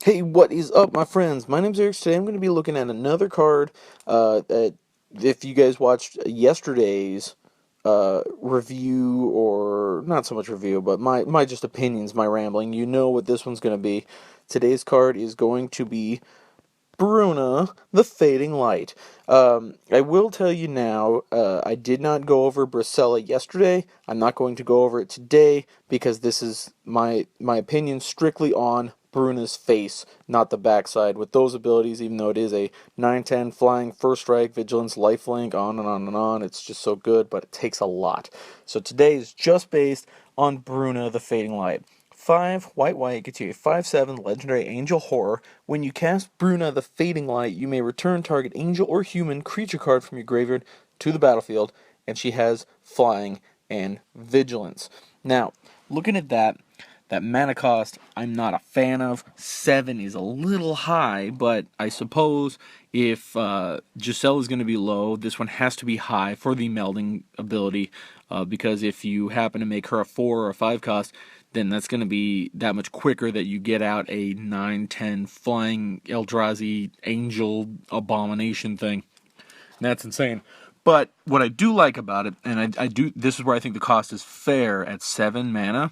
Hey, what is up, my friends? My name's Eric. Today I'm going to be looking at another card that, if you guys watched yesterday's review, or not so much review, but my just opinions, my rambling, you know what this one's going to be. Today's card is going to be Bruna, the Fading Light. I will tell you now, I did not go over Bracella yesterday. I'm not going to go over it today because this is my opinion strictly on Bruna's face, not the backside. With those abilities, even though it is a 9/10 flying, first strike, vigilance, lifelink, on and on and on, it's just so good, but it takes a lot. So today is just based on Bruna, the Fading Light. 5 white white gets you a 5/7 legendary angel horror. When you cast Bruna the Fading Light, you may return target angel or human creature card from your graveyard to the battlefield, and she has flying and vigilance. Now, looking at that mana cost, I'm not a fan of. 7 is a little high, but I suppose if Gisela is going to be low, this one has to be high for the melding ability, because if you happen to make her a 4 or a 5 cost, then that's going to be that much quicker that you get out a 9/10 flying Eldrazi angel abomination thing. That's insane. But what I do like about it, and I do, this is where I think the cost is fair at 7 mana.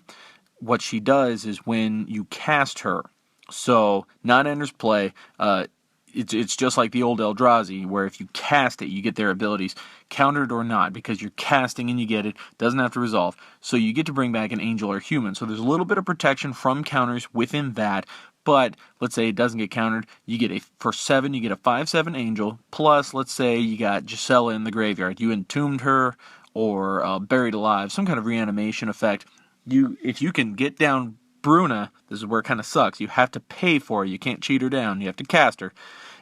What she does is when you cast her, so not enters play, it's just like the old Eldrazi, where if you cast it, you get their abilities, countered or not, because you're casting and you get it, doesn't have to resolve. So you get to bring back an angel or human. So there's a little bit of protection from counters within that. But let's say it doesn't get countered, you get for 7, you get a 5/7 angel. Plus, let's say you got Gisela in the graveyard, you entombed her or buried alive, some kind of reanimation effect. If you can get down Bruna, this is where it kind of sucks. You have to pay for her. You can't cheat her down. You have to cast her.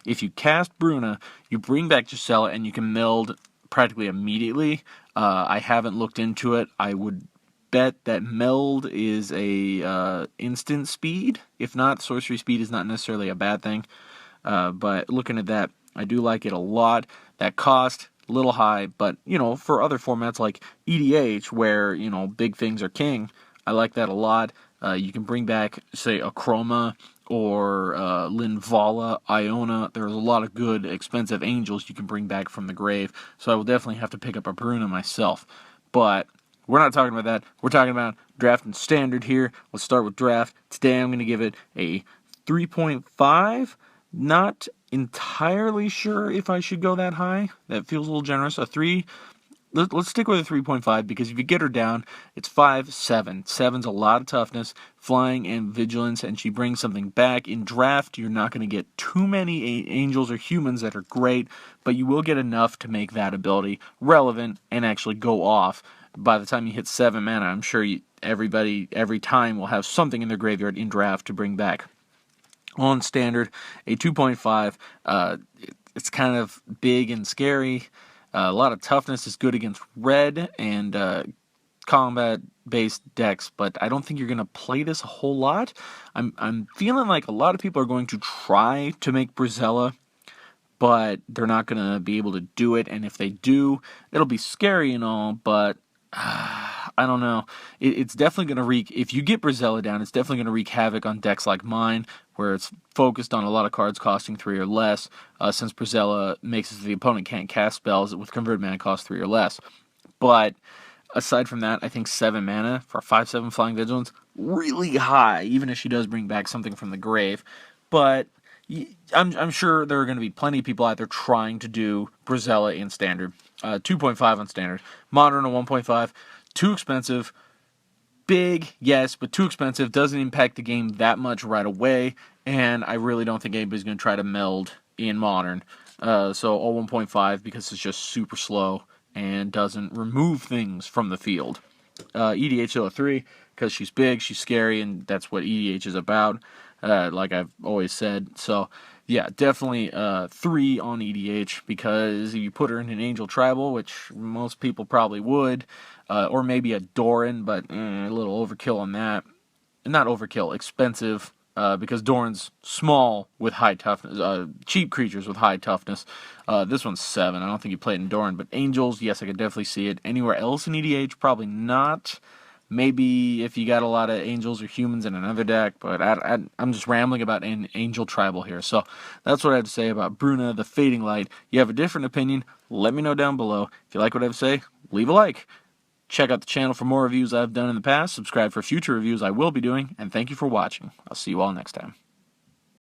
If you cast Bruna, you bring back Gisela, and you can meld practically immediately. I haven't looked into it. I would bet that meld is a instant speed. If not, sorcery speed is not necessarily a bad thing. But looking at that, I do like it a lot. That cost, a little high, but, for other formats like EDH, where, big things are king, I like that a lot. You can bring back, say, a Chroma or Linvala, Iona. There's a lot of good, expensive angels you can bring back from the grave, so I will definitely have to pick up a Bruna myself. But we're not talking about that. We're talking about draft and standard here. Let's start with draft. Today I'm going to give it a 3.5. Not entirely sure if I should go that high. That feels a little generous. A 3. Let's stick with a 3.5, because if you get her down, it's 5/7. 7's a lot of toughness, flying, and vigilance, and she brings something back. In draft, you're not going to get too many angels or humans that are great, but you will get enough to make that ability relevant and actually go off. By the time you hit 7 mana, I'm sure everybody, every time, will have something in their graveyard in draft to bring back. On standard, a 2.5. It's kind of big and scary. A lot of toughness is good against red and combat-based decks, but I don't think you're going to play this a whole lot. I'm feeling like a lot of people are going to try to make Brazella, but they're not going to be able to do it, and if they do, it'll be scary and all, but I don't know. It's definitely going to wreak, if you get Brazella down, it's definitely going to wreak havoc on decks like mine, where it's focused on a lot of cards costing 3 or less, since Brazella makes it so the opponent can't cast spells with converted mana cost 3 or less. But aside from that, I think 7 mana for 5/7 Flying Vigilance, really high, even if she does bring back something from the grave. But I'm sure there are going to be plenty of people out there trying to do Brazella in Standard. 2.5 on Standard. Modern a 1.5. Too expensive. Big, yes, but too expensive. Doesn't impact the game that much right away. And I really don't think anybody's going to try to meld in Modern. So all 1.5, because it's just super slow and doesn't remove things from the field. EDH 3, because she's big, she's scary, and that's what EDH is about, like I've always said. So, yeah, definitely 3 on EDH, because if you put her in an Angel Tribal, which most people probably would, or maybe a Doran, but a little overkill on that. Not overkill, expensive, because Doran's small with high toughness, cheap creatures with high toughness. This one's 7. I don't think you play it in Doran, but Angels, yes, I could definitely see it. Anywhere else in EDH, probably not. Maybe if you got a lot of angels or humans in another deck, but I'm just rambling about an angel tribal here. So that's what I have to say about Bruna, the Fading Light. You have a different opinion, let me know down below. If you like what I have to say, leave a like. Check out the channel for more reviews I've done in the past. Subscribe for future reviews I will be doing, and thank you for watching. I'll see you all next time.